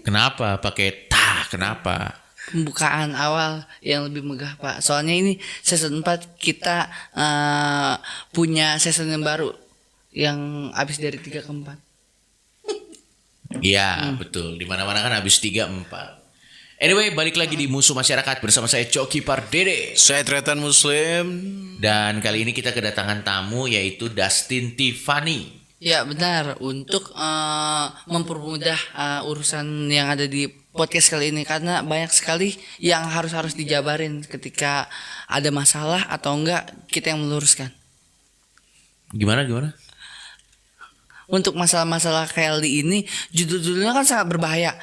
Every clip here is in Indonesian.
Kenapa pakai tah? Kenapa? Pembukaan awal yang lebih megah Pak. Soalnya ini season 4 kita punya season yang baru yang habis dari 3 ke 4. Iya, betul. Di mana-mana kan habis 3, 4. Anyway, balik lagi di Musuh Masyarakat bersama saya Coki Pardede. Saya Tretan Muslim. Dan kali ini kita kedatangan tamu yaitu Dustin Tiffany. Ya benar, untuk mempermudah urusan yang ada di podcast kali ini, karena banyak sekali yang harus dijabarin ketika ada masalah atau enggak kita yang meluruskan. Gimana? Untuk masalah-masalah KLD ini judul-judulnya kan sangat berbahaya.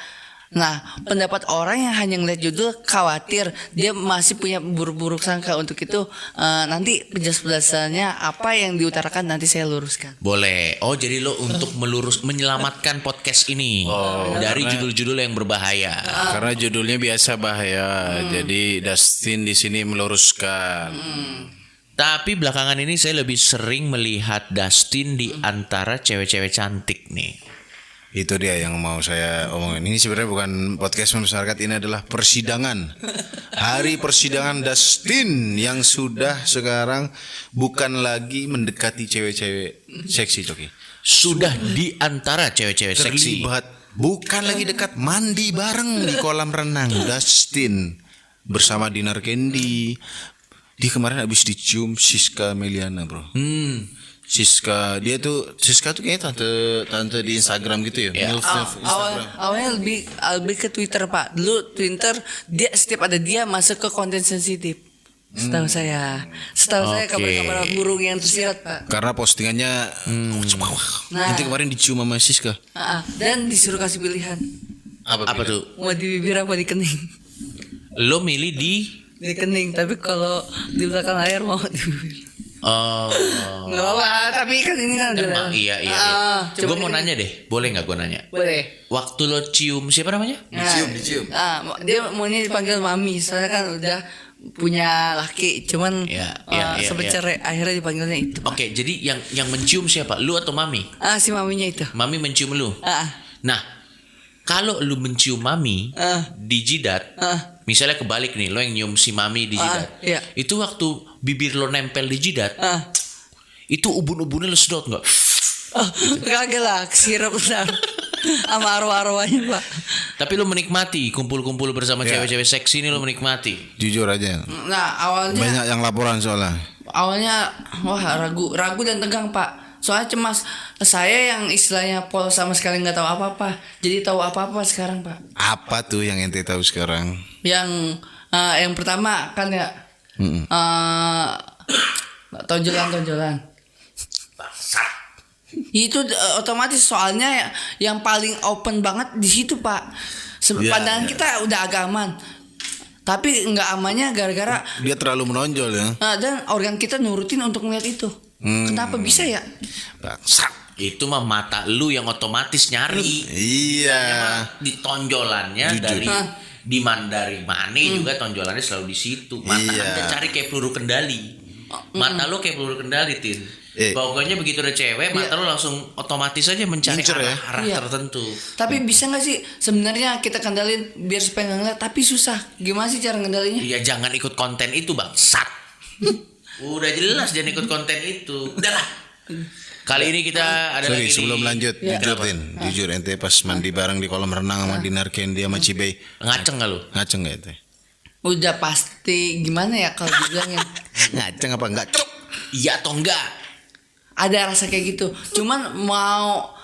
Nah, pendapat orang yang hanya ngeliat judul khawatir dia masih punya buruk-buruk sangka. Untuk itu nanti penjelasannya apa yang diutarakan nanti saya luruskan. Boleh. Oh, jadi lo untuk menyelamatkan podcast ini dari judul-judul yang berbahaya. Karena judulnya biasa bahaya. Jadi Dustin di sini meluruskan. Tapi belakangan ini saya lebih sering melihat Dustin di antara cewek-cewek cantik nih. Itu dia yang mau saya omongin. Ini sebenarnya bukan podcast masyarakat, ini adalah persidangan. Hari persidangan Dustin yang sudah sekarang bukan lagi mendekati cewek-cewek seksi, Coki. Sudah di antara cewek-cewek seksi. Terlibat, bukan lagi dekat, mandi bareng di kolam renang. Dustin bersama Dinar Candy. Dia kemarin habis dicium Siska Meliana, bro. Siska tuh kayaknya tante di Instagram gitu ya. Awalnya lebih ke Twitter Pak. Dulu Twitter dia setiap ada dia masuk ke konten sensitif. Setahu saya kabar-kabar burung yang tersirat Pak. Karena postingannya nanti kemarin dicium sama Siska. Dan disuruh kasih pilihan. Apa tuh? Mau di bibir apa di kening? Lo milih di Kening, tapi kalau di belakang layar mau di bibir. Oh. Nggak apa-apa, tapi kan ini kan Emang iya. Gue mau nanya deh, boleh nggak gue nanya? Boleh. Waktu lo cium siapa namanya? Dicium. Dia maunya dipanggil mami, soalnya kan udah punya laki, cuman sempet cerai, akhirnya dipanggilnya itu. Oke, jadi yang mencium siapa? Lu atau mami? Si maminya itu. Mami mencium lu. Nah, kalau lu mencium mami di jidat, misalnya kebalik nih, lo yang nyium si mami di jidat, iya. itu waktu bibir lo nempel di jidat, itu ubun-ubunnya lo sedot nggak? Kagak lah, kesirap benar. Sama arwah-arwahnya Pak. Tapi lo menikmati kumpul-kumpul bersama cewek-cewek seksi ini, lo menikmati. Jujur aja. Nah awalnya Banyak yang laporan soalnya. ragu dan tegang Pak. Soalnya cemas, saya yang istilahnya polos sama sekali nggak tahu apa-apa, jadi tahu apa-apa sekarang Pak. Apa tuh yang ente tahu sekarang? Yang pertama kan ya tonjolan. Bangsat. Itu otomatis, soalnya yang paling open banget di situ Pak. Pandangan kita udah agak aman, tapi nggak amannya gara-gara Dia terlalu menonjol ya. dan organ kita nurutin untuk melihat itu. Kenapa bisa ya? Bangsat. Itu mah mata lu yang otomatis nyari. Iya. Di tonjolannya Jujur. dari mana juga tonjolannya selalu di situ. Mata Anda cari kayak peluru kendali. Mata lu kayak peluru kendali, Tin. Pokoknya begitu ada cewek, mata lu langsung otomatis aja mencari arah tertentu. Tapi bisa nggak sih sebenarnya kita kendalin biar supaya nggak ngeliat, tapi susah. Gimana sih cara kendalinya? Iya, jangan ikut konten itu, bangsat. Udah jelas jangan ikut konten itu. Udahlah. Kali ini kita ada lagi Sebelum lanjut, jujur Tin. Jujur ente pas mandi bareng di kolam renang sama Dinar Candy sama Cibey. Ngaceng gak lu? Ngaceng gak ente? Udah pasti, gimana ya kalau dibilangnya? Ngaceng apa enggak? Cuk. Iya atau enggak? Ada rasa kayak gitu. Cuman mau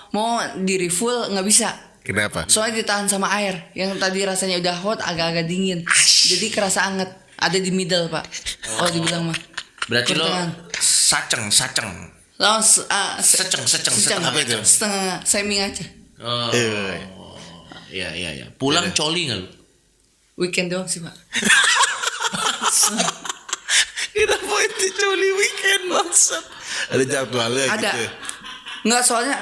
di refill nggak bisa. Kenapa? Soalnya ditahan sama air. Yang tadi rasanya udah hot agak-agak dingin. Jadi kerasa anget. Ada di middle Pak. Oh dibilang mah. Berarti lo Pertengahan. saceng. Seceng. Apa itu? Setengah semi aja. Oh. Iya. Pulang coli enggak lu? Weekend doang sih Pak. Kenapa ente coli weekend maksud? Ada jadwalnya Ada. gitu. Nggak, soalnya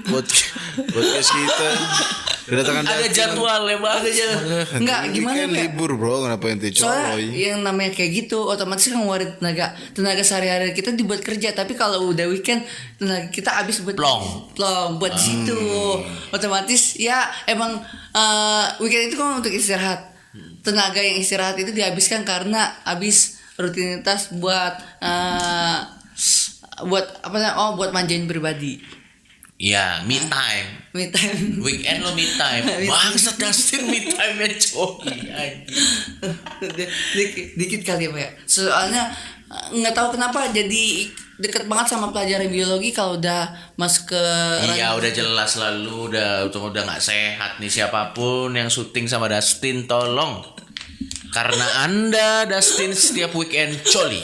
Podcast kita Kedatangan Ada jadwalnya Bang. Enggak, gimana kan ya? libur bro, kenapa ente Soalnya coy? yang namanya kayak gitu otomatis kan ngeluarin tenaga sehari-hari kita dibuat kerja, tapi kalau udah weekend tenaga kita habis buat Plong buat di situ. Otomatis ya emang weekend itu kan untuk istirahat. Tenaga yang istirahat itu dihabiskan karena habis rutinitas buat apa namanya? Buat manjain pribadi. Ya, me time. Me time. Weekend lo me time. Bangsat Dustin me time-nya coy. Dikit kali ya Pak ya. Soalnya nggak tahu kenapa jadi deket banget sama pelajaran biologi kalau udah masuk ke Iya udah jelas lah lu udah nggak sehat nih, siapapun yang syuting sama Dustin tolong. Karena Anda Dustin setiap weekend coli.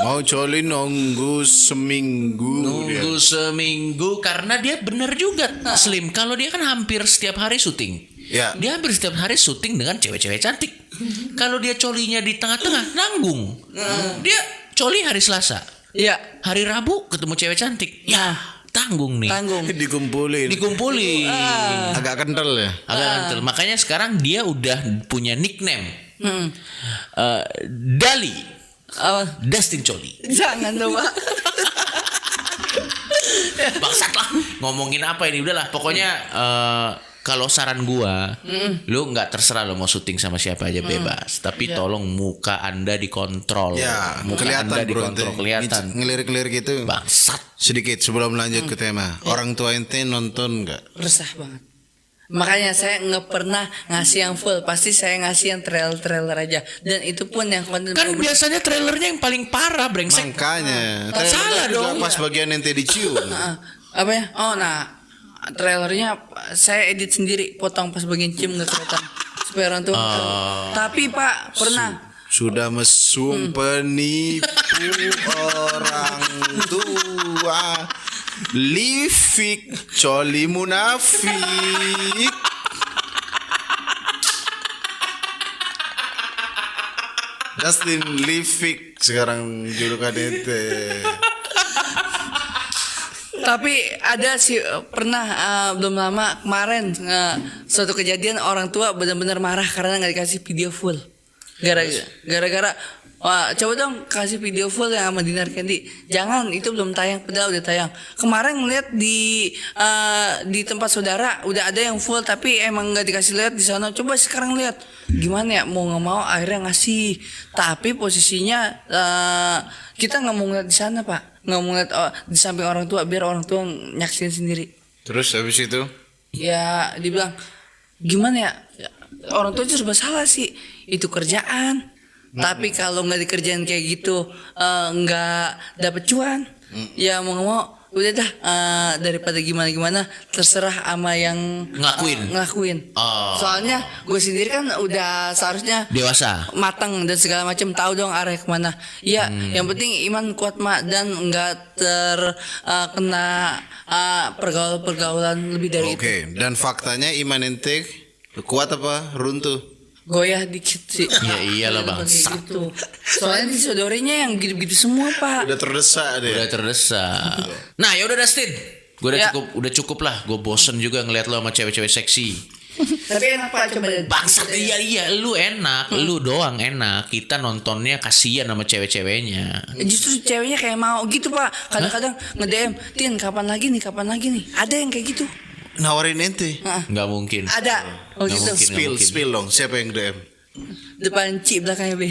Mau coli nunggu seminggu. Seminggu karena dia bener juga Slim. Kalau dia kan hampir setiap hari syuting. Ya. Dia hampir setiap hari syuting dengan cewek-cewek cantik. Kalau dia colinya di tengah-tengah nanggung. Dia coli hari Selasa. Iya. Hari Rabu ketemu cewek cantik. Ya, tanggung nih. Tanggung. Dikumpulin. Agak kental ya. Agak kental. Makanya sekarang dia udah punya nickname. Dali. Dustin Coli. Jangan dong Pak. Bangsat lah. Ngomongin apa ini? Udahlah. Pokoknya kalau saran gua, lu nggak terserah lo mau syuting sama siapa aja bebas. Tapi tolong muka Anda dikontrol. Ya, Muka kelihatan Anda bro. dikontrol, kelihatan. Ngelirik-ngelirik gitu. Bangsat. Sedikit sebelum lanjut ke tema. Orang tua ente nonton nggak? Resah banget. Makanya saya nggak pernah ngasih yang full, pasti saya ngasih yang trailer aja. Dan itu pun yang konten Kan biasanya trailernya yang paling parah, brengsek. Makanya. Salah juga dong. pas bagian ente dicium. apa ya? Trailernya saya edit sendiri, potong pas bagian cium nggak kelihatan supaya orang tua. Tapi Pak pernah Sudah mesum penipu orang tua. Lifik coli munafik. Dustin Lifik sekarang julukan ente. Tapi ada sih pernah belum lama kemarin suatu kejadian orang tua benar-benar marah karena nggak dikasih video full. Gara-gara wah, coba dong kasih video full yang sama Dinar Candy. Jangan, itu belum tayang, padahal udah tayang. Kemarin ngeliat di tempat saudara udah ada yang full tapi emang nggak dikasih lihat di sana. Coba sekarang lihat gimana ya, mau nggak mau akhirnya ngasih. Tapi posisinya kita nggak mau ngeliat di sana Pak, nggak mau ngeliat di samping orang tua biar orang tua nyaksin sendiri. Terus habis itu? Ya dibilang gimana ya, orang tua itu serba salah sih, itu kerjaan. Tapi kalau nggak dikerjain kayak gitu nggak dapet cuan, ya mau nggak mau udah dah daripada gimana terserah ama yang ngelakuin. Soalnya gue sendiri kan udah seharusnya dewasa, matang dan segala macam, tahu dong arah kemana. Ya yang penting iman kuat mak dan nggak terkena pergaulan lebih dari itu. Oke, dan faktanya iman ente kuat apa runtuh? Goyah dikit sih. Ya iyalah bangsat. Gitu. Soalnya di saudarinya yang gitu-gitu semua Pak. Udah terdesak deh. Udah terdesak. Nah ya udah Dustin, gue udah cukup lah. Gue bosen juga ngeliat lo sama cewek-cewek seksi. Tapi enak Pak, coba deh. Bangsat, iya lu enak, lu doang enak. Kita nontonnya kasihan sama cewek-ceweknya. Justru ceweknya kayak mau gitu Pak. Kadang-kadang nge-DM, "Tin, kapan lagi nih? Ada yang kayak gitu." Nawarin ente? Nggak mungkin. Ada. Oh gitu. Spill dong. Siapa yang DM? Depan Ci, belakangnya B.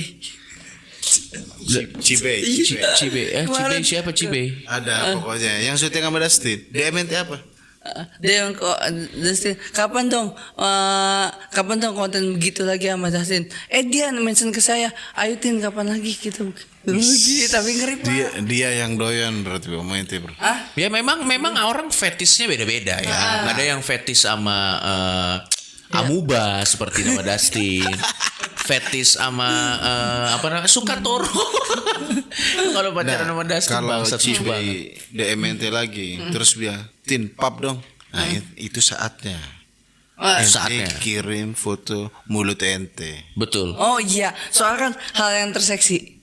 Cibe. Cibe siapa Cibe? Ada pokoknya. Yang syuting sama Dustin. DM ente apa? Dia yang kok Dustin, kapan dong konten begitu lagi sama Dustin? Dia mention ke saya, "Ayo Tin, kapan lagi gitu." Lagi, tapi ngeri Pak. Dia yang doyan berarti main ente bro. Ya memang orang fetisnya beda-beda ya. Ada yang fetis sama amuba seperti nama Dustin. Fetis sama apa namanya, suka toro. Kalau pacaran sama Dustin bangsat Cibe banget. DM ente lagi terus dia, "Tin, pap dong." Nah, itu saatnya. Saatnya. Kirim foto mulut ente. Betul. Oh iya, soalnya kan hal yang terseksi.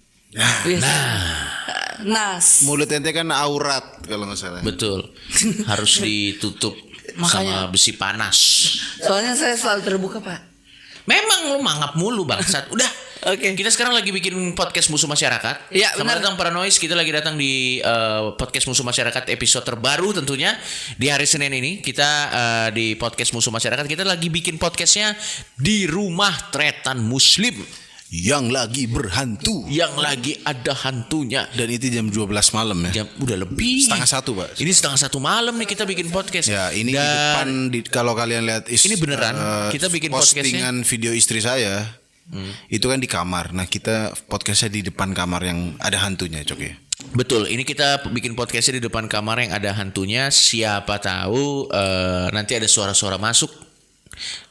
Nas. Mulut ente kan aurat kalau nggak salah. Betul. Harus ditutup. sama besi panas. Soalnya saya selalu terbuka, Pak. Memang lu mangap mulu bangsat. Udah. Oke. Kita sekarang lagi bikin podcast Musuh Masyarakat. Iya, Selamat benar. datang Paranoid. Kita lagi datang di podcast Musuh Masyarakat episode terbaru tentunya di hari Senin ini. Kita di podcast Musuh Masyarakat kita lagi bikin podcastnya di rumah Tretan Muslim yang lagi berhantu. yang lagi ada hantunya. Dan itu jam 12 malam ya. Jam udah lebih. 12:30, Pak. Ini 12:30 malam nih kita bikin podcast. Ya, ini Dan di depan kalau kalian lihat ini beneran, kita bikin postingan video istri saya. Itu kan di kamar. Nah, kita podcastnya di depan kamar yang ada hantunya, Cok ya. Betul, ini kita bikin podcastnya di depan kamar yang ada hantunya. Siapa tahu nanti ada suara-suara masuk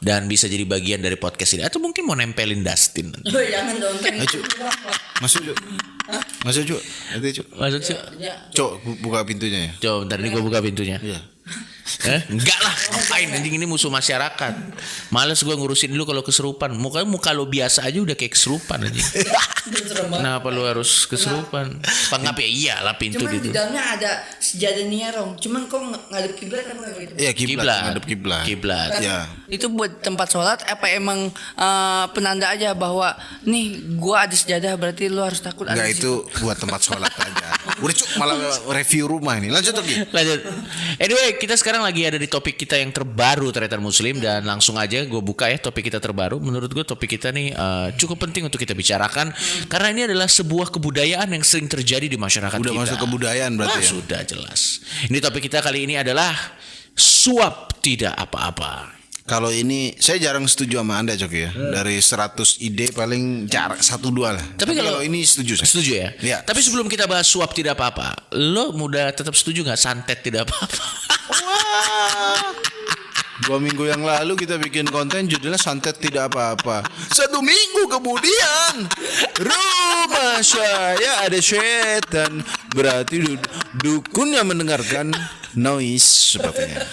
dan bisa jadi bagian dari podcast ini. Atau mungkin mau nempelin Dustin. Jangan dong. Ayo, Cuk. Masuk, Cuk. Masuk, Cuk. Nanti, Cuk. Masuk sih. Cuk, buka pintunya ya. Coba bentar ini gue buka pintunya. Iya. Enggak lah, ngapain anjing, ini musuh masyarakat. Males gue ngurusin lu kalau keserupan. Muka lo biasa aja udah kayak keserupan anjing. Kenapa lu harus keserupan? Pengap ya iyalah pintu Cuman gitu. di dalamnya ada sejadah nierong. Cuman kok ngadep kiblat apa gitu? Iya, kiblat, ngadep kiblat. Kiblat. Ya. Itu buat tempat sholat apa emang penanda aja bahwa nih gua ada sejadah berarti lu harus takut ada Enggak, di situ. itu buat tempat sholat aja. Udah, Cuk, malah review rumah ini. Lanjut lagi. Lanjut. Anyway, kita sekarang lagi ada di topik kita yang terbaru Tretan Muslim, dan langsung aja gue buka ya topik kita terbaru. Menurut gue topik kita nih cukup penting untuk kita bicarakan karena ini adalah sebuah kebudayaan yang sering terjadi di masyarakat Udah kita. masuk kebudayaan berarti ya. Sudah jelas. Ini topik kita kali ini adalah suap tidak apa-apa. Kalau ini saya jarang setuju sama Anda, Cok ya. Dari 100 ide paling jarak 1-2 lah. Tapi kalau ini setuju saya. Setuju ya? Iya. Tapi sebelum kita bahas suap tidak apa-apa, lo mudah tetap setuju nggak santet tidak apa-apa? 2 minggu yang lalu kita bikin konten judulnya santet tidak apa-apa. 1 minggu kemudian rumah saya ada setan. Berarti dukun yang mendengarkan noise sepertinya.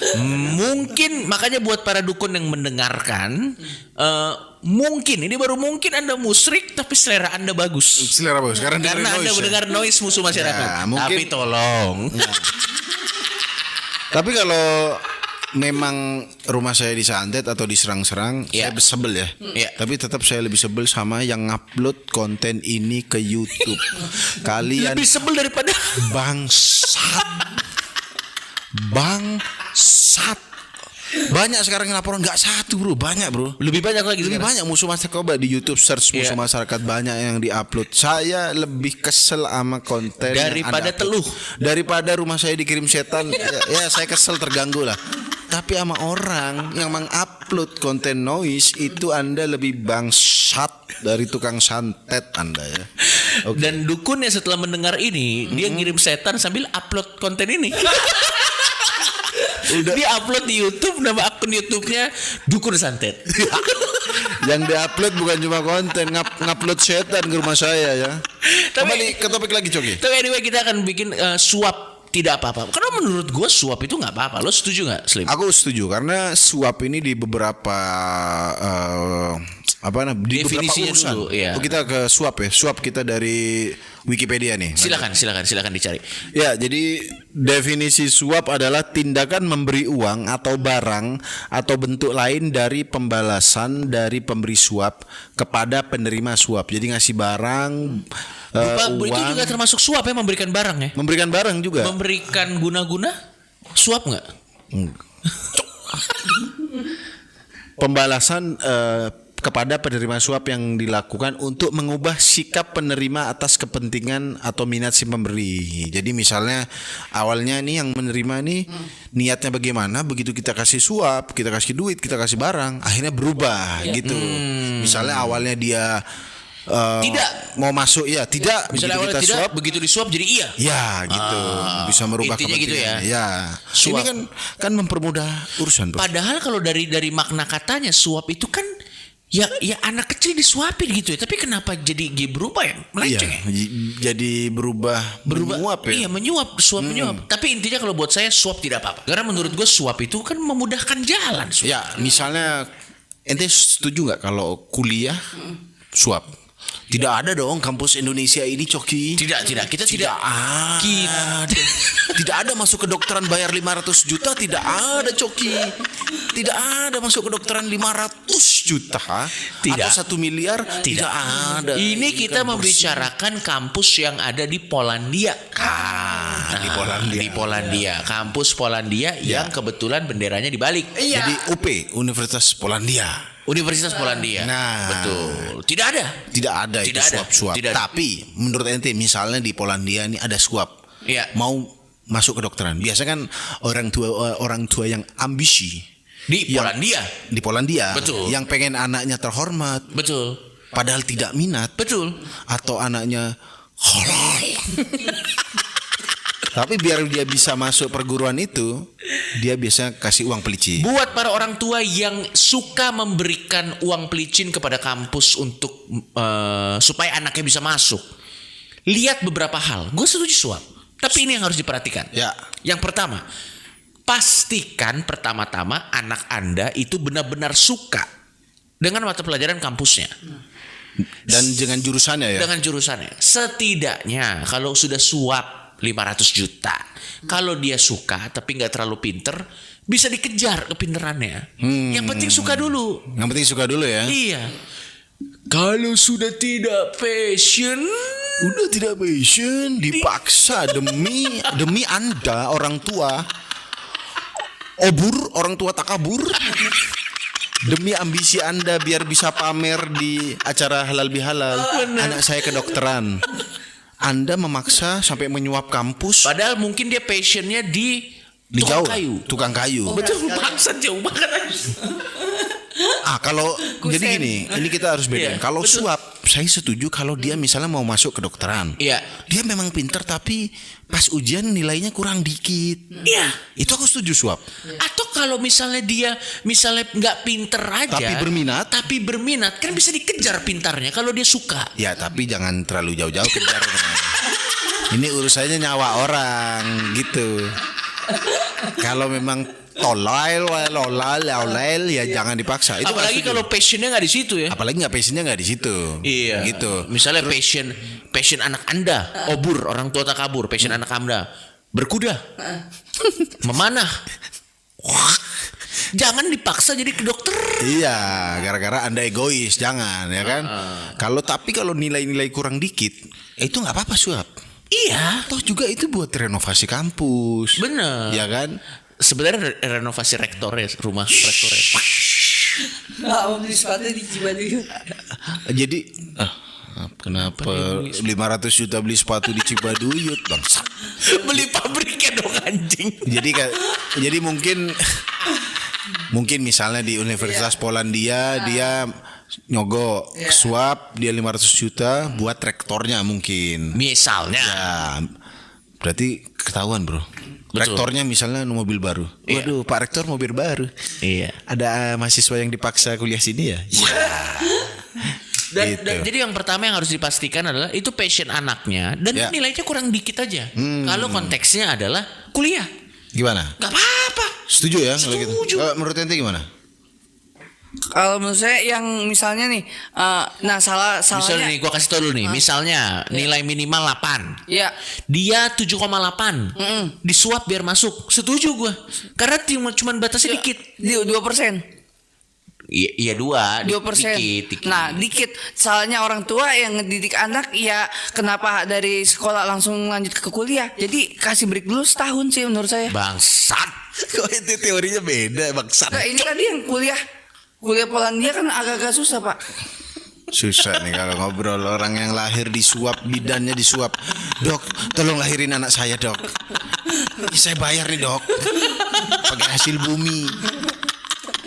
Mungkin makanya buat para dukun yang mendengarkan, mungkin ini baru mungkin Anda musyrik tapi selera Anda bagus. Selera bagus karena Anda mendengar noise musuh masyarakat. Ya, mungkin. Tapi tolong. Tapi kalau memang rumah saya disantet atau diserang-serang, Ya. saya sebel ya. Ya. Tapi tetap saya lebih sebel sama yang ngupload konten ini ke YouTube. Kalian Lebih sebel daripada bangsat. Bangsat. Banyak sekarang yang laporan, nggak satu bro, banyak bro. lebih banyak lagi Lebih sekarang. banyak musuh masyarakat. Coba di YouTube search musuh Iya. masyarakat, banyak yang diupload. Saya lebih kesel sama konten yang Daripada Anda upload. teluh. Daripada rumah saya dikirim setan. ya saya kesel, terganggu lah. Tapi sama orang yang mengupload konten noise itu Anda lebih bangsat dari tukang santet Anda ya. Oke. Dan dukunnya setelah mendengar ini, dia ngirim setan sambil upload konten ini. Dia upload di YouTube, nama akun YouTube-nya Dukun Santet. Yang diupload bukan cuma konten, ngupload setan ke rumah saya ya. Kembali ke topik lagi, Coki. Tapi anyway, kita akan bikin suap tidak apa-apa. Karena menurut gue suap itu nggak apa-apa. Lo setuju nggak, Slim? Aku setuju karena suap ini di beberapa di Definisinya beberapa urusan. dulu, iya. Oh, kita ke suap ya. Suap kita dari Wikipedia nih. Silakan dicari. Ya, jadi definisi suap adalah tindakan memberi uang atau barang atau bentuk lain dari pembalasan dari pemberi suap kepada penerima suap. Jadi ngasih barang, Itu uang, juga termasuk suap ya, memberikan barang ya. memberikan barang juga. Memberikan guna-guna suap nggak? Pembalasan kepada penerima suap yang dilakukan untuk mengubah sikap penerima atas kepentingan atau minat si pemberi. Jadi misalnya awalnya nih yang menerima nih niatnya bagaimana, begitu kita kasih suap, kita kasih duit, kita kasih barang, akhirnya berubah gitu. Misalnya awalnya dia Tidak. mau masuk, ya tidak, Misalnya begitu awalnya kita tidak, suap, begitu disuap jadi iya. ya gitu, bisa merubah intinya gitu kepentingan. ya. Ini Suap. kan mempermudah urusan, bro. Padahal kalau dari makna katanya suap itu kan ya anak kecil disuapin gitu ya. Tapi kenapa jadi berubah ya? Melenceng ya? Jadi berubah menyuap ya. Iya, menyuap, suap menyuap. Tapi intinya kalau buat saya suap tidak apa-apa. Karena menurut gue suap itu kan memudahkan jalan. Suap. Ya, misalnya ente setuju nggak kalau kuliah suap? Tidak ada dong kampus Indonesia ini, Coki. Tidak, kita tidak ada. Tidak ada masuk kedokteran bayar 500 juta, tidak ada, Coki. Tidak ada masuk kedokteran 500 juta Tidak. atau 1 miliar, tidak ada. Ini kita membicarakan kampus yang ada di Polandia. Di Polandia, kampus Polandia yang kebetulan benderanya dibalik. Jadi UP, Universitas Polandia. Universitas Polandia. Nah, betul. Tidak ada. Tidak ada itu suap-suap. Tidak ada. Tapi menurut ente misalnya di Polandia ini ada suap. Iya. Mau masuk kedokteran. Biasa kan orang tua yang ambisi Di Polandia. di Polandia, Betul. yang pengen anaknya terhormat, Betul. padahal tidak minat, Betul. atau anaknya halal. Tapi biar dia bisa masuk perguruan itu, dia biasa kasih uang pelicin. Buat para orang tua yang suka memberikan uang pelicin kepada kampus untuk supaya anaknya bisa masuk, lihat beberapa hal. Gue setuju suap, tapi ini yang harus diperhatikan. Ya. Yang pertama, pastikan pertama-tama anak Anda itu benar-benar suka dengan mata pelajaran kampusnya. Dan dengan jurusannya ya. Dengan jurusannya. Setidaknya kalau sudah suap 500 juta, kalau dia suka tapi nggak terlalu pinter, bisa dikejar kepinterannya. Yang penting suka dulu. Yang penting suka dulu ya. Iya. Kalau sudah tidak passion, Udah tidak passion, dipaksa demi Anda orang tua. Orang tua tak kabur. Demi ambisi Anda biar bisa pamer di acara halal bihalal. Anak saya kedokteran. Anda memaksa sampai menyuap kampus. padahal mungkin dia passionnya di Jauh. tukang kayu. Tukang kayu. Betul, maksud jauh banget. Kalau jadi gini, ini kita harus bedain. Iya, Kalau betul. suap, saya setuju kalau dia misalnya mau masuk kedokteran. Iya. Dia memang pinter tapi pas ujian nilainya kurang dikit. Iya. Itu aku setuju suap. Atau kalau misalnya dia nggak pinter aja, tapi berminat kan bisa dikejar pintarnya kalau dia suka. Ya tapi jangan terlalu jauh-jauh kejar. Ini urusannya nyawa orang gitu. Kalau memang lolal ya jangan dipaksa. Itu Apalagi kalau passionnya nggak di situ ya. apalagi nggak passionnya nggak di situ. Iya. Gitu. Misalnya passion anak Anda, obur, orang tua tak kabur, passion anak Anda berkuda, memanah. Jangan dipaksa jadi ke dokter. Iya, gara-gara Anda egois, jangan ya kan. Kalau nilai-nilai kurang dikit, itu nggak apa-apa suap. Iya. Toh juga itu buat renovasi kampus. Bener. Ya kan? Sebenarnya renovasi rektornya, rumah rektornya. Nggak mau beli sepatu di Cibaduyut. Jadi kenapa 500 juta beli sepatu di Cibaduyut, Bang? Beli pabriknya dong anjing. Jadi mungkin misalnya di Universitas Polandia dia nyogok suap dia 500 juta buat rektornya mungkin. Misalnya. Ya, berarti ketahuan, Bro. Betul. Rektornya misalnya mobil baru. Iya. Waduh, Pak Rektor mobil baru. Iya. Ada mahasiswa yang dipaksa kuliah sini ya? Dan Gitu. jadi yang pertama yang harus dipastikan adalah itu passion anaknya dan Ya. nilainya kurang dikit aja. Kalau konteksnya adalah kuliah, Gimana? nggak apa-apa. Setuju ya kalau gitu? Setuju. Menurut ente gimana? Kalau menurut saya yang misalnya nih, Misalnya salahnya, nih, gua kasih tau dulu nih. Misalnya nilai minimal 8. ya Dia 7,8. Disuap biar masuk. Setuju gua. Karena cuma batasnya dikit. di 2%. Iya 2%. 2%. Dikit. Nah, dikit. Soalnya orang tua yang ngedidik anak, ya kenapa dari sekolah langsung lanjut ke kuliah? Jadi kasih break dulu setahun sih menurut saya. Bangsat. Kok itu teorinya beda, bangsat? Nah, ini tadi yang kuliah Polandia kan agak-agak susah, Pak. Susah nih kalau ngobrol orang yang lahir disuap, bidannya disuap. Dok, tolong lahirin anak saya, Dok. Saya bayar nih, Dok. Pakai hasil bumi.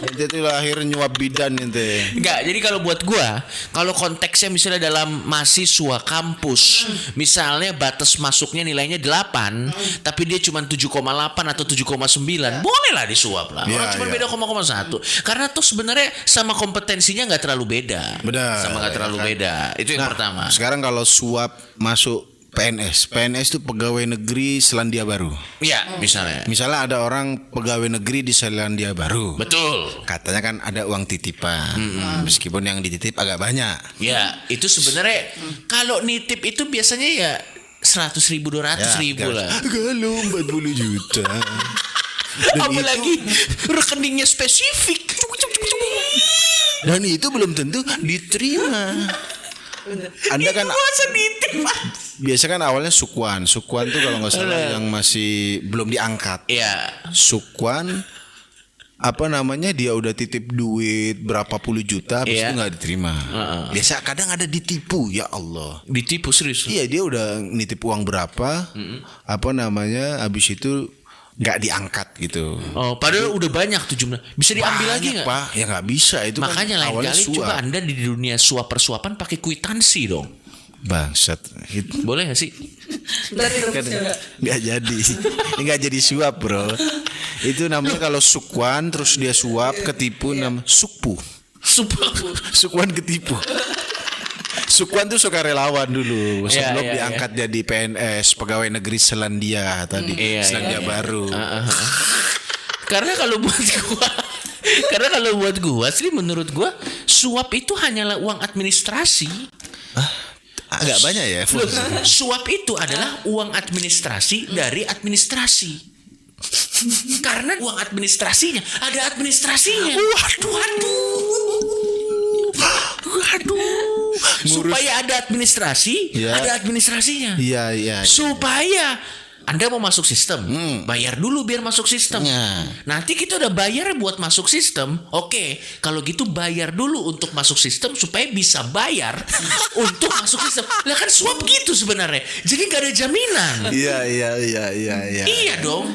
Ente tuh lahir nyuap bidan ente. Enggak, jadi kalau buat gua, kalau konteksnya misalnya dalam mahasiswa kampus, misalnya batas masuknya nilainya 8, tapi dia cuma 7,8 atau 7,9, bolehlah disuap lah. Orang Ya, cuma ya. beda 0,1. Karena tuh sebenarnya sama kompetensinya nggak terlalu beda. Benar. Sama nggak terlalu Ya kan? beda. Itu yang pertama. Sekarang kalau suap masuk PNS itu pegawai negeri Selandia Baru. Ya, misalnya. Misalnya ada orang pegawai negeri di Selandia Baru. Betul. Katanya kan ada uang titipan. Meskipun yang dititip agak banyak. Ya, itu sebenarnya kalau nitip itu biasanya ya 100 ribu, 200 ribu lah. Kalau 40 juta. Apalagi rekeningnya spesifik. Dan itu belum tentu diterima. Anda kan nitip. biasa kan awalnya Sukwan tuh kalau nggak salah yang masih belum diangkat. Iya. Sukwan apa namanya dia udah titip duit berapa puluh juta habis itu nggak diterima. Biasa kadang ada ditipu, ya Allah. Ditipu serius. Iya, dia udah nitip uang berapa apa namanya habis itu nggak diangkat gitu. Oh, padahal udah banyak tuh jumlah. Bisa diambil lagi nggak? Pak, ya nggak bisa itu. Makanya kan lain awalnya kali suap. coba Anda di dunia suap persuapan pakai kwitansi dong. Bangsat. Boleh gak sih? Nggak jadi. Nggak jadi suap, bro. Itu namanya kalau Sukwan terus dia suap ketipu nama Sukpu. Sukwan ketipu. Sukwan tuh sukarelawan dulu sebelum diangkat jadi PNS pegawai negeri Selandia tadi. Selandia Baru. Karena kalau buat gua sih menurut gua suap itu hanyalah uang administrasi. Agak banyak ya. Suap itu adalah uang administrasi dari administrasi. Karena uang administrasinya ada administrasinya. Waduh. Supaya ada administrasi, ada administrasinya. Iya. Supaya Anda mau masuk sistem, bayar dulu biar masuk sistem. Nanti kita udah bayar buat masuk sistem. Oke, kalau gitu bayar dulu untuk masuk sistem supaya bisa bayar untuk masuk sistem. Lah kan suap gitu sebenarnya. Jadi nggak ada jaminan. Iya. Iya dong.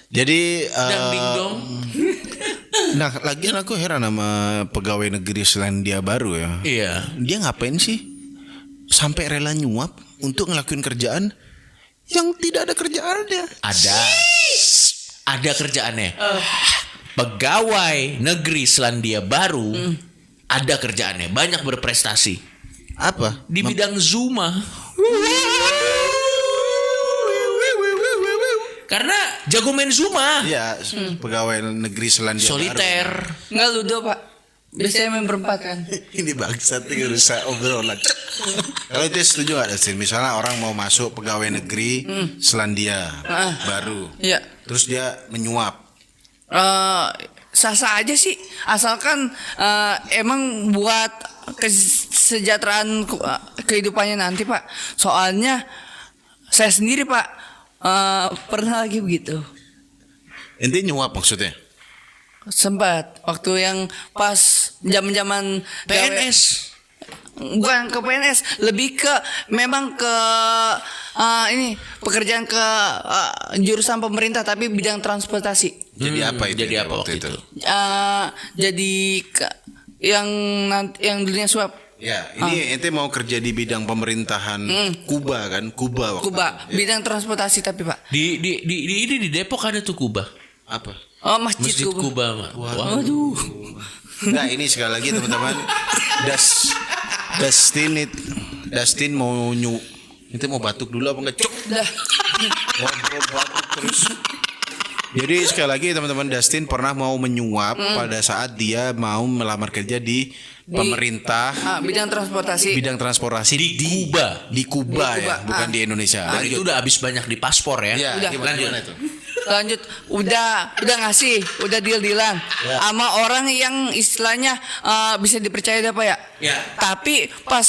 Jadi Ding dong. nah, lagian aku heran sama pegawai negeri Selandia Baru ya. Iya. Dia ngapain sih sampai rela nyuap untuk ngelakuin kerjaan yang tidak ada kerjaannya? Ada kerjaannya. Pegawai negeri Selandia Baru ada kerjaannya, banyak berprestasi. Apa? Di bidang Zuma. Karena jago main Zuma. Iya, pegawai negeri Selandia Soliter. Enggak ludo, Pak. Biasanya main berempat kan. Ini bangsat nih rusak obrolan. Kalau itu setuju gak sih? Misalnya orang mau masuk pegawai negeri Selandia Baru. Iya. Terus dia menyuap. Sah-sah aja sih, asalkan emang buat kesejahteraan kehidupannya nanti, Pak. Soalnya saya sendiri, Pak, pernah lagi begitu. Ente nyuap maksudnya? Sempat waktu yang pas zaman PNS. Bukan ke PNS, lebih ke memang ke ini pekerjaan ke jurusan pemerintah tapi bidang transportasi. Jadi apa itu? Jadi apa waktu itu? Jadi yang dulunya suap. Ya, ini ente mau kerja di bidang pemerintahan Kuba kan? Kuba. Bidang transportasi tapi, Pak. Di Depok ada tuh Kuba. Apa? Oh, Masjid Kuba, Mak. Waduh. Enggak, ini sekali lagi teman-teman. Dustin mau itu mau batuk dulu apa enggak? Cuk. Ngobrol batuk terus. Jadi sekali lagi teman-teman, Dustin pernah mau menyuap pada saat dia mau melamar kerja di pemerintah bidang transportasi di Kuba. Di Kuba ya, bukan di Indonesia. Dan itu udah habis banyak di paspor ya. Udah. Gimana itu? Lanjut, udah ngasih, udah deal-dealan sama orang yang istilahnya bisa dipercaya deh, Pak ya. Ya. Tapi pas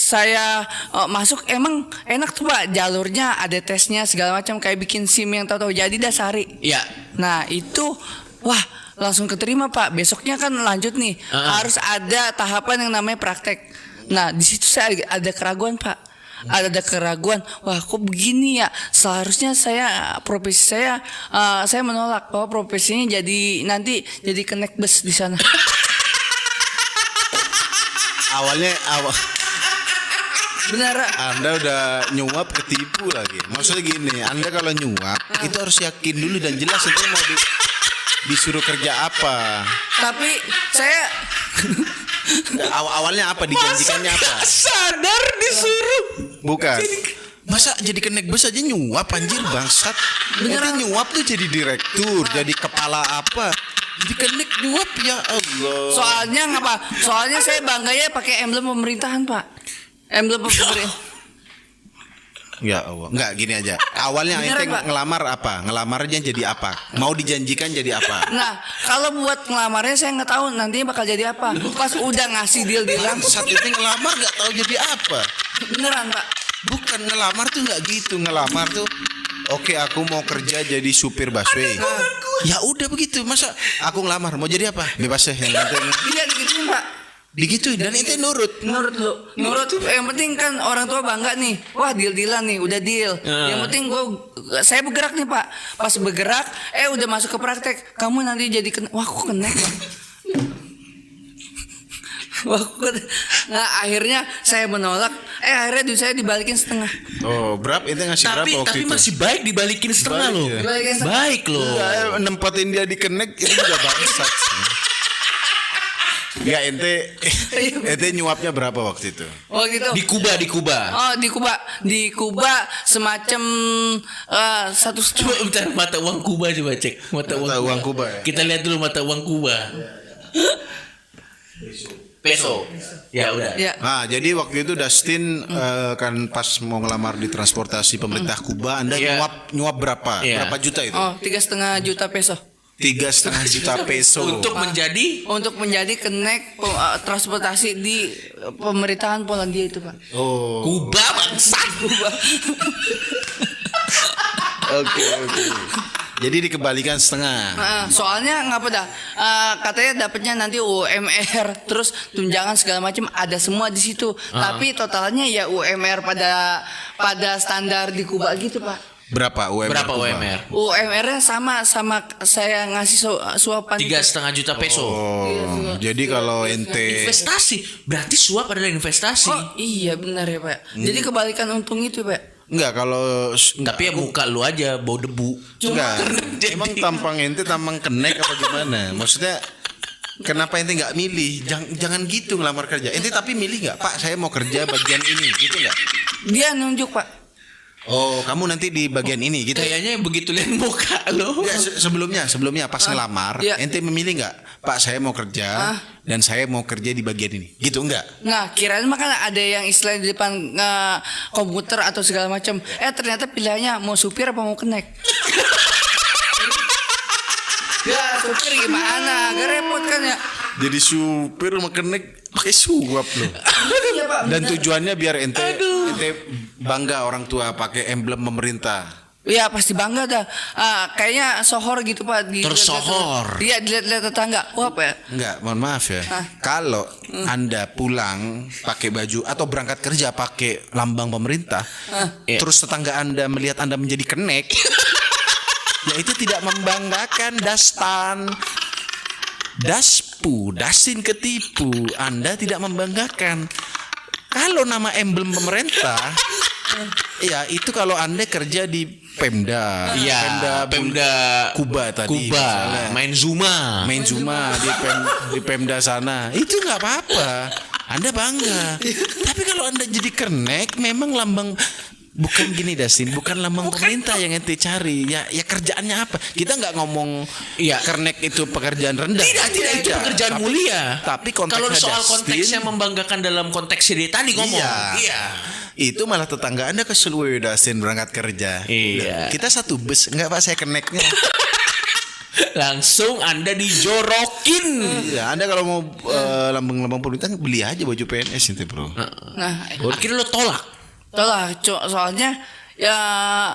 saya masuk emang enak tuh, Pak, jalurnya ada tesnya segala macam kayak bikin SIM yang tahu-tahu jadi dasari. Iya. Nah itu wah langsung keterima, Pak. Besoknya kan lanjut nih, harus ada tahapan yang namanya praktek. Nah di situ saya ada keraguan, Pak. Ada keraguan, wah kok begini ya, seharusnya profesi saya menolak bahwa profesinya jadi kenek bus di sana. Awalnya Benar. Anda udah nyuap ketipu lagi. Maksudnya gini, Anda kalau nyuap itu harus yakin dulu dan jelas itu mau disuruh kerja apa. Tapi saya Awalnya apa, dijanjikannya apa? Sadar disuruh. Bukan. Masa jadi kenek bus aja nyuap anjir bangsat. Beneran nyuap tuh jadi direktur, jadi kepala apa? Jadi kenek nyuap ya Allah. Soalnya ngapa? Soalnya saya bangganya pakai emblem pemerintahan, Pak. Emblem pemerintahan. Ya Allah. Enggak gini aja. Awalnya Beneran, ente Pak. ngelamar apa? Ngelamarnya jadi apa? Mau dijanjikan jadi apa? Nah, kalau buat ngelamarnya saya nggak tahu nantinya bakal jadi apa. Pas udah ngasih deal-dealan, Saat itu ngelamar nggak tahu jadi apa. beneran, Pak. Bukan ngelamar tuh nggak gitu. Ngelamar tuh oke aku mau kerja jadi supir busway. Ya udah begitu. Masa aku ngelamar mau jadi apa? Bebas ya yang penting Iya digituin, Pak. digituin dan ente nurut. Nurut yang penting kan orang tua bangga nih. Wah, deal-dealan nih, udah deal. Yang penting saya bergerak nih, Pak. Pas bergerak, udah masuk ke praktek. Kamu nanti jadi wah, kok kenek, Pak. Wah, nah akhirnya saya menolak. Akhirnya duit saya dibalikin setengah. Oh, berapa ente ngasih berapa waktu Tapi itu? masih baik dibalikin setengah Baik, loh. ya. Dibalikin setengah. Baik loh. Ya, nempatin dia di kenek itu juga bangsat sih. Ya ente nyuapnya berapa waktu itu? Oh gitu. Di Kuba. Oh di Kuba semacam 1,5. Coba bentar, mata uang Kuba coba cek. Mata uang Kuba ya? Kita lihat dulu mata uang Kuba. Peso. Ya udah. Ya. Nah, jadi waktu itu Dustin kan pas mau ngelamar di transportasi pemerintah Kuba, Anda Iya. nyuap berapa? Iya. Berapa juta itu? Oh 3,5 juta peso 3,5 juta peso. Untuk menjadi untuk menjadi kenek transportasi di pemerintahan Polandia itu, Pak. Oh. Kuba bangsat. Oke. Jadi dikembalikan setengah. Soalnya ngapa dah? Katanya dapatnya nanti UMR, terus tunjangan segala macam ada semua di situ. Tapi totalnya ya UMR pada standar di Kuba gitu, Pak. Berapa UMR? Berapa Kuba? UMR? UMR-nya sama saya ngasih suapan. 3,5 juta peso. Oh, jadi kalau ente Investasi. Berarti suap adalah investasi. Oh iya benar ya, Pak. Jadi kebalikan untung itu, Pak. enggak kalau Tapi ya muka lu aja bau debu. enggak. Emang tampang ente tampang kenek apa gimana? Maksudnya kenapa ente nggak milih? Jangan gitu ngelamar kerja. Ente tapi milih nggak? Pak, saya mau kerja bagian ini, gitu nggak? Dia nunjuk, Pak. Oh, kamu nanti di bagian ini gitu. Kayaknya begitu lihat muka lo. Ya, sebelumnya pas ngelamar, iya. ente memilih nggak? Pak, saya mau kerja dan saya mau kerja di bagian ini. Gitu enggak? Nah, kirain mah kan ada yang istilah di depan komputer atau segala macam. Ternyata pilihannya mau supir apa mau kenek. Ya, supir gimana? Agak repot kan ya. Jadi supir sama kenek pakai suap loh. Iya, Pak. Dan tujuannya biar ente bangga orang tua pakai emblem pemerintah. Ya pasti bangga dah. Kayaknya sohor gitu, Pak. Tersohor. Iya, dilihat tetangga. Wah, Pak. Enggak, mohon maaf ya. Kalau Anda pulang pakai baju atau berangkat kerja pakai lambang pemerintah, terus tetangga Anda melihat Anda menjadi kenek, ya itu tidak membanggakan, Dastan. Dasin ketipu, Anda tidak membanggakan. Kalau nama emblem pemerintah, ya itu kalau Anda kerja di Pemda, Iya, Pemda Kuba tadi, Kuba, misalnya. main Zuma. di Pemda sana, itu nggak apa-apa, Anda bangga. Tapi kalau Anda jadi kenek, memang lambang. Bukan gini Dasin, bukan lambang pemerintah yang ente cari. Ya kerjaannya apa? Kita nggak ngomong Iya. kernek itu pekerjaan rendah. Tidak itu pekerjaan mulia. Tapi konteksnya kalau soal Dustin, konteksnya membanggakan dalam konteksnya dia tadi ngomong. Iya. Itu malah tetangga Anda kesel Dasin berangkat kerja. Iya. Kita satu bus, enggak Pak saya keneknya. Langsung Anda dijorokin. Ya, Anda kalau mau lambang-lambang pemerintah beli aja baju PNS itu, Bro. Nah, Akhirnya lo tolak. tolak. Soalnya ya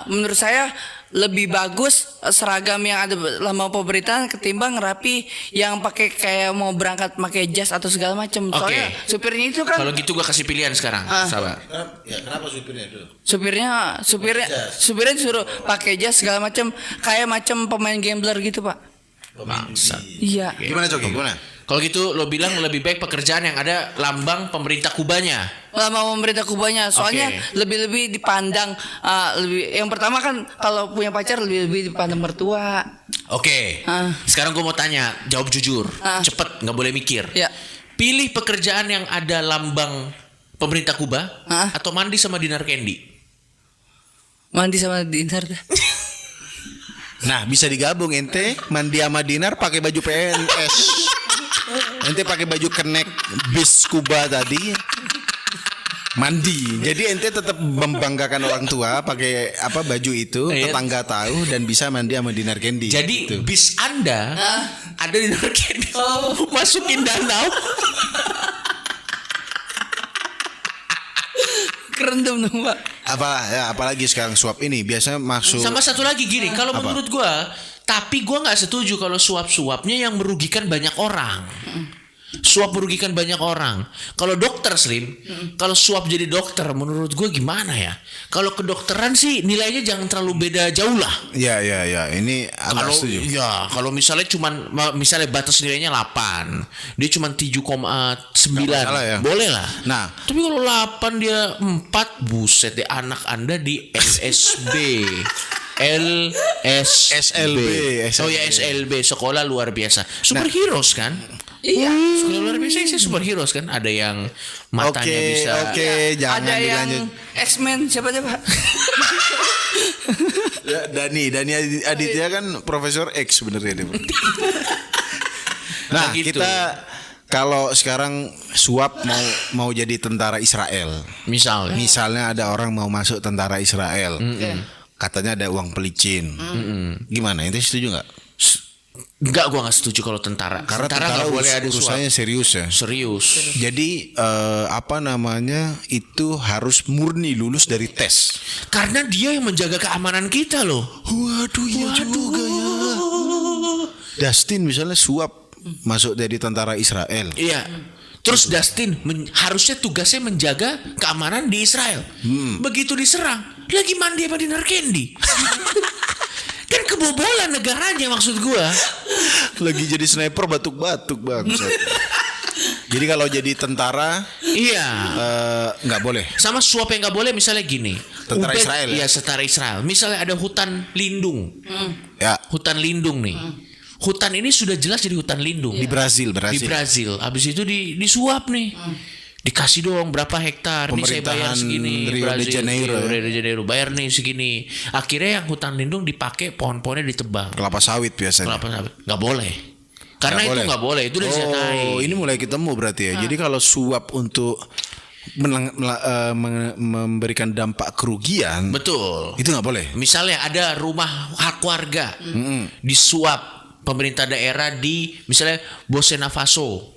menurut saya lebih bagus seragam yang ada lambang pemerintahan ketimbang rapi yang pakai kayak mau berangkat pakai jas atau segala macam. Soalnya supirnya itu kan Kalau gitu gua kasih pilihan sekarang, sabar. Ya, kenapa supirnya itu? supirnya disuruh pakai jas segala macam kayak macam pemain gambler gitu, Pak. Bangsat. Iya. Gimana Coki? Gimana? Kalau gitu lo bilang lebih baik pekerjaan yang ada lambang pemerintah Kubanya. Lama pemerintah Kubanya, soalnya lebih dipandang lebih. Yang pertama kan kalau punya pacar lebih dipandang mertua. Oke. Sekarang gue mau tanya, jawab jujur, cepet, nggak boleh mikir. Ya. Pilih pekerjaan yang ada lambang pemerintah Kuba atau mandi sama Dinar Candy. Mandi sama Dinar dah. Nah, bisa digabung ente mandi sama Dinar pakai baju PNS. Ente pakai baju kenek bis scuba tadi. Mandi. Jadi ente tetap membanggakan orang tua pakai apa baju itu, tetangga tahu dan bisa mandi sama Dinar Candy. Jadi gitu. bis Anda ada di Dinar Candy. Masukin danau. Keren dong Pak. Apalagi sekarang suap ini biasanya masuk. Sama satu lagi gini, kalau menurut gua, tapi gua nggak setuju kalau suap-suapnya yang merugikan banyak orang. Suap merugikan banyak orang. Kalau dokter Slim, kalau suap jadi dokter, menurut gue gimana ya? Kalau kedokteran sih nilainya jangan terlalu beda jauh lah. Ya. Ini agak Kalau setuju. ya, kalau misalnya batas nilainya 8, dia cuman 7,9, ya. boleh lah. Nah, Tapi kalau 8 dia 4, buset deh, anak Anda di LSB. SLB. Oh ya, SLB, sekolah luar biasa. Superheroes kan? Iya. Sekolah luar biasa sih superheroes kan? Ada yang matanya bisa. Oke, jangan Ada yang dilanjut. X-Men siapa Pak? Ya, Dani Aditya kan Profesor X sebenarnya dia. Nah, gitu. kita kalau sekarang suap mau jadi tentara Israel. Misalnya ada orang mau masuk tentara Israel. Katanya ada uang pelicin. Gimana? Ente setuju nggak? Enggak, gua nggak setuju kalau tentara. Karena Tentara nggak boleh ada urusannya suap. serius ya. Serius. Jadi itu harus murni lulus dari tes. Karena dia yang menjaga keamanan kita loh. Waduh juga ya. Dustin misalnya suap masuk jadi tentara Israel. Iya. Terus Dustin harusnya tugasnya menjaga keamanan di Israel. Begitu diserang, lagi mandi sama Dinar Candy. Kan kebobolan negaranya maksud gua. Lagi jadi sniper batuk-batuk bang. Jadi kalau jadi tentara, Iya. nggak boleh. Sama suap yang nggak boleh misalnya gini. Tentara Israel ya? Iya, tentara Israel. Misalnya ada hutan lindung. Ya. Hutan lindung nih. Hutan ini sudah jelas jadi hutan lindung. Di Brazil. Di Brazil. Habis itu disuap nih. Dikasih dong berapa hektar, nih saya bayar segini. Rio de Janeiro. Rio de Janeiro bayar nih segini. Akhirnya yang hutan lindung dipakai, pohon-pohonnya ditebang. Kelapa sawit biasanya. Kelapa sawit nggak boleh. Karena itu nggak boleh, itu udah disertai. Oh, ini mulai ketemu berarti ya. Jadi kalau suap untuk memberikan dampak kerugian, Betul. itu nggak boleh. Misalnya ada rumah hak warga disuap pemerintah daerah di misalnya Burkina Faso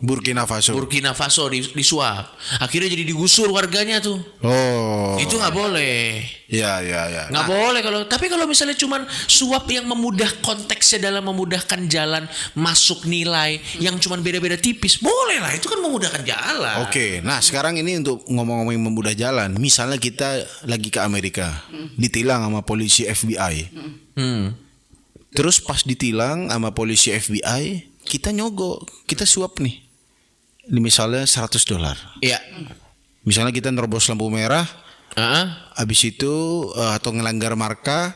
disuap, akhirnya jadi digusur warganya tuh. Oh, Itu nggak boleh. ya. Nggak boleh tapi kalau misalnya cuman suap yang konteksnya dalam memudahkan jalan masuk nilai yang cuman beda-beda tipis, boleh lah, itu kan memudahkan jalan. Oke, nah sekarang ini untuk ngomong-ngomong memudah jalan, misalnya kita lagi ke Amerika, ditilang sama polisi FBI. Terus pas ditilang sama polisi FBI, kita nyogok, kita suap nih. Ini misalnya $100. Iya. Misalnya kita nerobos lampu merah, habis itu atau ngelanggar marka,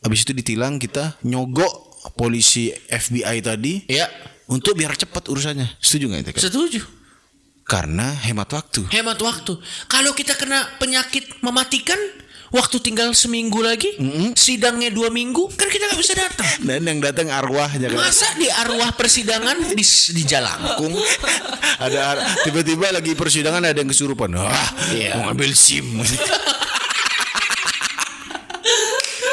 habis itu ditilang, kita nyogok polisi FBI tadi. Iya. Untuk biar cepat urusannya. Setuju nggak itu? Setuju. Karena hemat waktu. Hemat waktu. Kalau kita kena penyakit mematikan, waktu tinggal seminggu lagi, sidangnya 2 minggu, kan kita nggak bisa datang. Dan yang datang arwahnya kan. Masa di arwah persidangan di Jalangkung? Ada tiba-tiba lagi persidangan ada yang kesurupan. Iya. Mau ngambil SIM.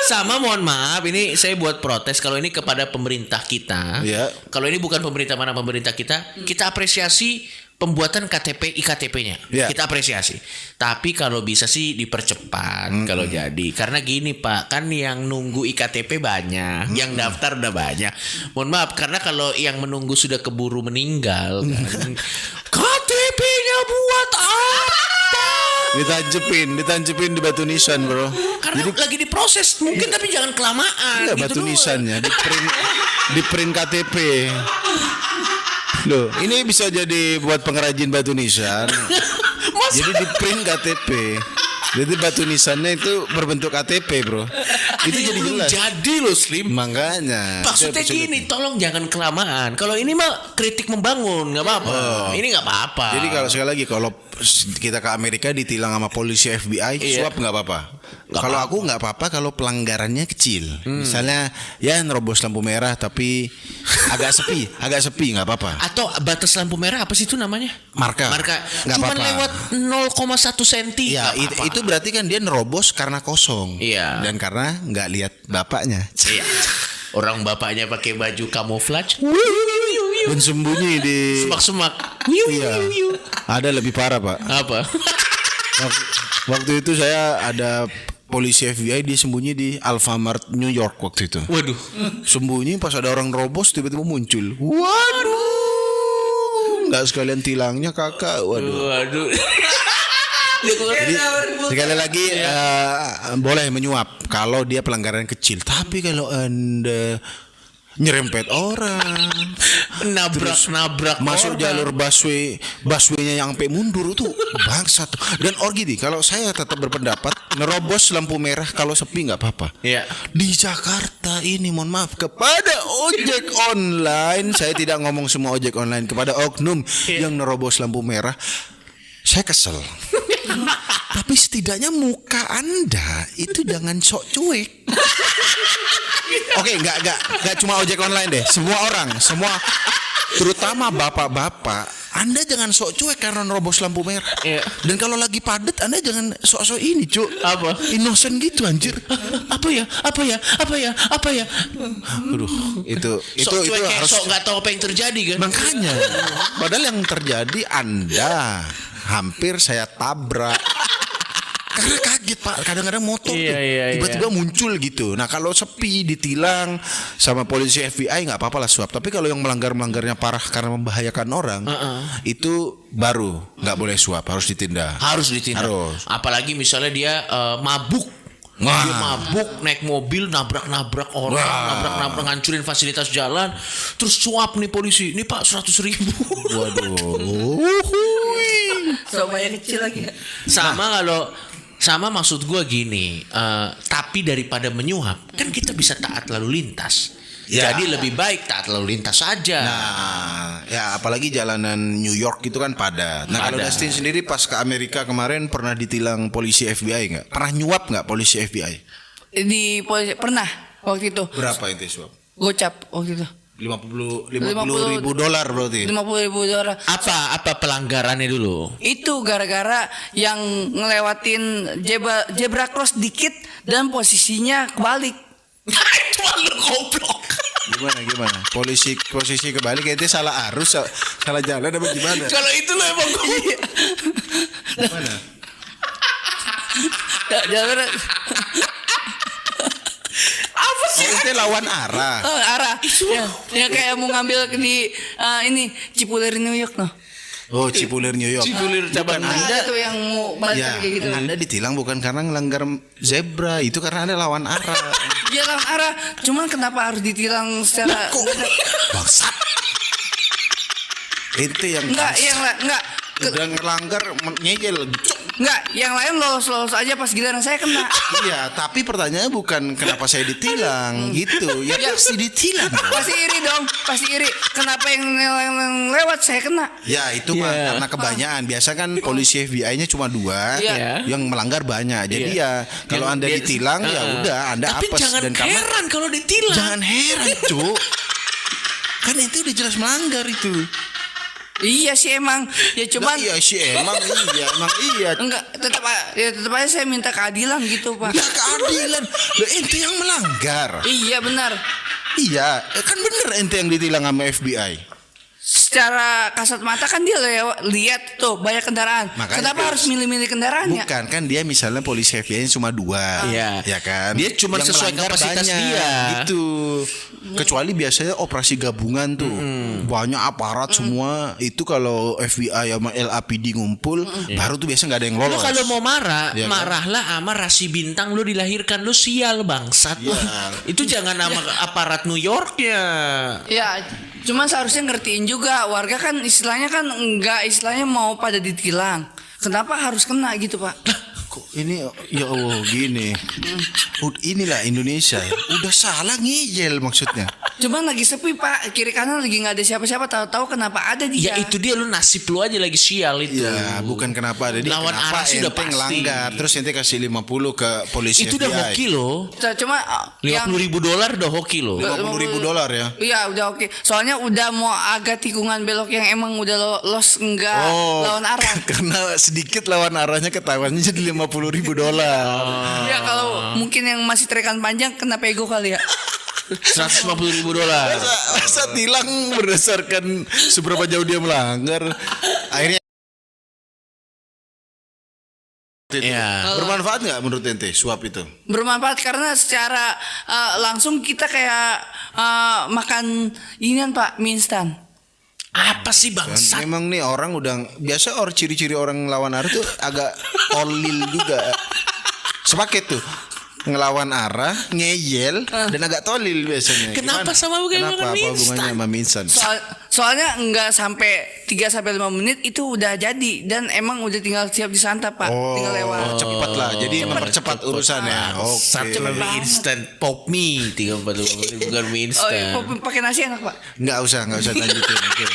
Sama, mohon maaf, ini saya buat protes kalau ini kepada pemerintah kita. Iya. Kalau ini bukan pemerintah kita apresiasi pembuatan KTP iktp-nya. Ya. Kita apresiasi. Tapi kalau bisa sih dipercepat kalau jadi. Karena gini Pak, kan yang nunggu iktp banyak, yang daftar udah banyak. Mohon maaf, karena kalau yang menunggu sudah keburu meninggal kan, KTP-nya buat apa? Ditancepin di batu nisan, bro. Karena lagi diproses mungkin, tapi jangan kelamaan. Enggak, gitu batu doang. nisannya di print KTP. Loh, ini bisa jadi buat pengrajin batu nisan. Jadi di print KTP. Jadi batu nisannya itu berbentuk KTP, bro. Itu jadi jelas. Jadi loh Slim. Makanya. Maksudnya gini, tolong jangan kelamaan. Kalau ini mah kritik membangun, nggak apa-apa. Ini nggak apa-apa. Jadi kalau sekali lagi kalau kita ke Amerika ditilang sama polisi FBI, suap nggak apa-apa. Kalau aku nggak apa-apa kalau pelanggarannya kecil. Misalnya ya nerobos lampu merah tapi agak sepi nggak apa-apa. Atau batas lampu merah apa sih itu namanya? Marka. Nggak Cuman apa-apa. lewat 0,1 senti. Ya itu berarti kan dia nerobos karena kosong. Iya. Dan karena nggak lihat bapaknya. Iya. Orang bapaknya pakai baju kamuflage. Dan sembunyi di Semak-semak. Iya. Ada lebih parah, Pak. Apa? Waktu itu saya ada polisi FBI, dia sembunyi di Alfamart New York waktu itu. Waduh. Sembunyi pas ada orang robos tiba-tiba muncul. Waduh. Nggak sekalian tilangnya kakak. Waduh. Jadi sekali lagi boleh menyuap kalau dia pelanggaran kecil. Tapi kalau Anda nyerempet orang, nabrak masuk orang. jalur busway-nya yang sampai mundur itu bangsat. Dan gini, kalau saya tetap berpendapat nerobos lampu merah kalau sepi nggak apa-apa. Iya. Di Jakarta ini mohon maaf kepada ojek online, saya tidak ngomong semua ojek online, kepada oknum yang nerobos lampu merah, saya kesel. Tapi setidaknya muka Anda itu jangan sok cuek. Oke, enggak cuma ojek online deh. Semua orang, terutama bapak-bapak, Anda jangan sok cuek karena nerobos lampu merah. Iya. Dan kalau lagi padat, Anda jangan sok-sok ini, Cuk. Apa? Innocent gitu anjir. Apa ya? Aduh, itu Sok cuek kayak harus sok nggak tahu apa yang terjadi kan? makanya. Padahal yang terjadi Anda hampir saya tabrak. Karena kaget Pak, kadang-kadang motor tuh tiba-tiba muncul gitu. Nah kalau sepi ditilang sama polisi FBI nggak apa-apa lah suap. Tapi kalau yang melanggarnya parah karena membahayakan orang, itu baru nggak boleh suap, harus ditindak. Harus ditindak. Harus. Apalagi misalnya dia mabuk. Wah. Dia mabuk naik mobil nabrak orang, nabrak ngancurin fasilitas jalan, terus suap nih polisi. Ini Pak 100.000. Waduh. Sama yang kecil lagi. Sama maksud gue gini, tapi daripada menyuap, kan kita bisa taat lalu lintas. Ya. Jadi lebih baik taat lalu lintas saja. Nah, ya apalagi jalanan New York itu kan padat. Nah kalau Padat. Dustin sendiri pas ke Amerika kemarin pernah ditilang polisi FBI nggak? Pernah nyuap nggak polisi FBI? Di polisi pernah waktu itu. Berapa itu suap? Gocap waktu itu. 50 ribu dolar berarti. 50.000 dolar. Apa pelanggarannya dulu? Itu gara-gara yang ngelewatin zebra cross dikit dan posisinya kebalik. Itu lu goblok. Gimana? Posisi kebalik itu salah arus, salah jalan apa gimana? Kalau itu lo emang goblok. Gimana? Jalur Apa sih? Itu lawan arah. arah. Yang kayak mau ngambil di ini Cipulir New York noh. Oh, Cipulir New York. Cipulir cabang Ada tuh yang mau balik Ya, kayak gitu. Anda ditilang bukan karena ngelanggar zebra, itu karena Anda lawan arah. Dia lawan arah. Cuman kenapa harus ditilang secara Bangsat. Itu yang enggak, udah ngelanggar ngeyel. enggak, yang lain lolos aja pas giliran saya kena. Iya, tapi pertanyaannya bukan kenapa saya ditilang gitu. Ya pasti ditilang. Pasti iri dong, pasti iri. Kenapa yang lewat saya kena? Ya itu mah karena kebanyakan. Biasa kan polisi FBI-nya cuma 2, Iya. yang melanggar banyak. Jadi ya kalau Anda ditilang ya udah Anda Tapi apes. jangan Dan karena heran kalau ditilang. jangan heran, Cuk. Kan itu udah jelas melanggar itu. Iya sih emang. Ya cuman Iya sih emang iya. enggak tetap aja saya minta keadilan gitu, Pak. Ya keadilan. Lah ente yang melanggar. Iya benar. Iya, kan bener ente yang ditilang sama FBI. Secara kasat mata kan dia lihat tuh banyak kendaraan. Makanya Kenapa harus milih-milih kendaraannya? Bukan kan dia misalnya polisi FBI cuma 2. Iya. Ya kan. Dia cuma Yang sesuai melanggar kapasitas banyak, dia. Gitu. Kecuali biasanya operasi gabungan tuh. Banyak aparat semua. Itu kalau FBI sama LAPD ngumpul, baru tuh biasa nggak ada yang Lu lolos. kalau mau marah, Iya kan? marahlah sama rasi bintang lu dilahirkan, lu sial bangsat. Iya. Itu jangan sama aparat New Yorknya. Ya, cuman seharusnya ngertiin juga warga kan istilahnya kan enggak istilahnya mau pada ditilang. Kenapa harus kena gitu, Pak? Kok ini ya Allah gini. Inilah Indonesia ya. Udah salah ngeyel maksudnya. Cuman lagi sepi Pak, kiri kanan lagi nggak ada siapa-siapa, tahu-tahu kenapa ada dia. Ya itu dia, lu nasib lu aja lagi sial itu. Ya, bukan kenapa ada dia. Lawan Kenapa arah sih udah ente pasti. ngelanggar, terus ente kasih 50 ke polisi Itu udah FBI. hoki loh. Cuma yang $50 udah hoki loh. $50 ya. Iya udah oke. Soalnya udah mau agak tikungan belok yang emang udah los enggak lawan arah. Karena sedikit lawan arahnya ketahuannya jadi $50.000. Ya kalau mungkin yang masih terikan panjang kena pego kali ya. $150.000. Masa tilang berdasarkan seberapa jauh dia melanggar. Akhirnya Ya. bermanfaat nggak menurut ente suap itu? Bermanfaat karena secara langsung kita kayak makan inian Pak, mie instan. Apa sih Dan bangsat? memang nih orang udah biasa ciri-ciri orang lawan arah tuh agak olil juga. Sepaket tuh. Ngelawan arah, ngeyel dan agak tolil biasanya. Kenapa Gimana? sama bukan Kenapa? makan Apa mie hubungannya sama mie instan? Soalnya nggak sampai 3-5 menit itu udah jadi dan emang udah tinggal siap disantap Pak, tinggal lewat. Cepat lah. Jadi mempercepat urusannya. Oke. Satu mie instan pop mie 3-4 menit, bukan mie Oh iya, instan. pakai nasi enak Pak. Nggak usah lanjutin. Oke.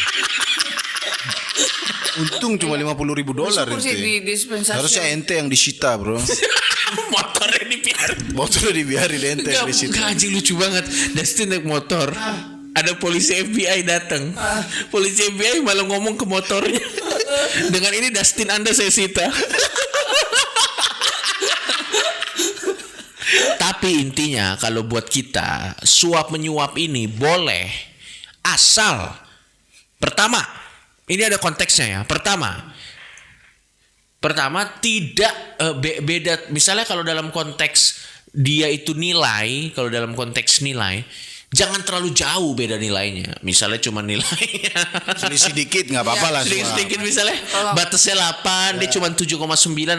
Untung cuma $50.000 Syukur sih di ente. dispensasi. Harusnya ente yang disita, bro. Motornya dibiarin. Motor dibiarin ente yang Enggak, disita. anjing lucu banget. Dustin naik motor. Ada polisi FBI datang. Polisi FBI malah ngomong ke motornya. Dengan ini Dustin Anda saya sita. Tapi intinya kalau buat kita suap menyuap ini boleh asal pertama ini ada konteksnya ya. Pertama tidak beda, misalnya kalau dalam konteks dia itu nilai, kalau dalam konteks nilai jangan terlalu jauh beda nilainya. Misalnya cuma nilainya Selisih dikit nggak apa-apa lah. suap. sedikit misalnya batasnya 8, dia cuma 7,9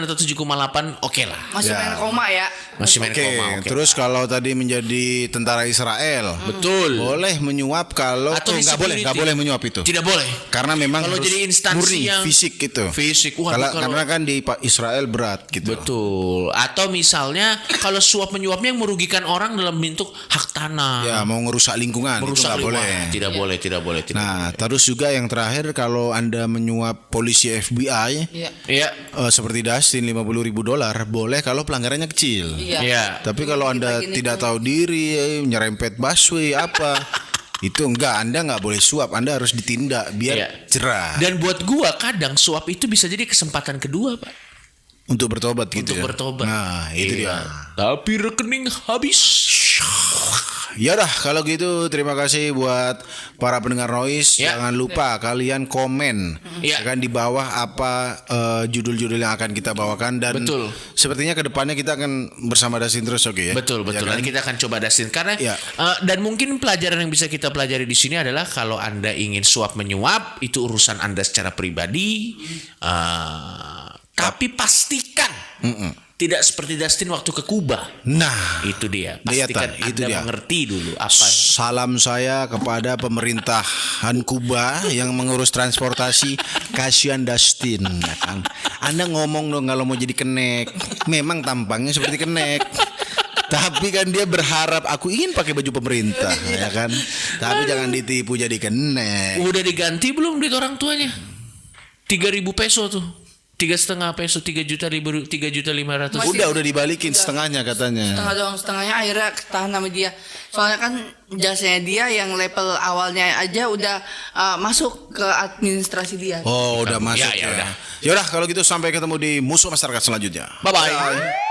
atau 7,8, oke lah. Masih Ya. main koma ya. Masih main Oke, koma, oke. terus kalau tadi menjadi tentara Israel, Betul. boleh menyuap kalau Atau nggak boleh menyuap itu. Tidak boleh. Karena memang Kalau harus jadi instansi murni yang fisik gitu. Fisik. Wah, kalau- Karena kan di Israel berat gitu. Betul. Atau misalnya kalau suap menyuapnya yang merugikan orang dalam bentuk hak tanah. Ya mau ngerusak lingkungan itu Merusak nggak boleh. lingkungan. Tidak boleh, tidak boleh, tidak. Nah, terus juga yang terakhir kalau Anda menyuap polisi FBI Iya. Iya. seperti Dustin $50.000 boleh kalau pelanggarannya kecil. Iya. Iya. Tapi kalau Anda Kita gini tidak tahu diri, nyerempet busway apa, itu enggak, Anda nggak boleh suap, Anda harus ditindak biar Iya. cerah Dan buat gua kadang suap itu bisa jadi kesempatan kedua, Pak. untuk bertobat gitu. Untuk ya. bertobat. Nah, itu Iya. dia. Tapi rekening habis. Ya dah kalau gitu terima kasih buat para pendengar Noise. Ya. Jangan lupa kalian komen Ya. kan di bawah apa judul-judul yang akan kita bawakan dan Betul. sepertinya kedepannya kita akan bersama Dustin terus, oke ya. Betul, betul. Ya kan? Nanti kita akan coba Dustin karena Ya. dan mungkin pelajaran yang bisa kita pelajari di sini adalah kalau Anda ingin suap menyuap itu urusan Anda secara pribadi. Tapi pastikan tidak seperti Dustin waktu ke Kuba. Nah, Itu dia. Lihat, Pastikan itu Anda dia. mengerti dulu apa. salam saya kepada pemerintahan Kuba yang mengurus transportasi. Kasihan Dustin, ya kan? Anda ngomong dong kalau mau jadi kenek. Memang tampangnya seperti kenek. Tapi kan dia berharap aku ingin pakai baju pemerintah, ya kan? Tapi jangan ditipu jadi kenek. Udah diganti belum duit orang tuanya? 3.000 peso tuh. 3,5 peso, 3.500.000. Udah dibalikin setengahnya katanya. Setengah doang, setengahnya akhirnya ketahan sama dia. Soalnya kan jasanya dia yang level awalnya aja udah masuk ke administrasi dia. Oh, udah masuk Ya ya. udah. Yaudah kalau gitu sampai ketemu di Musuh Masyarakat selanjutnya. Bye-bye.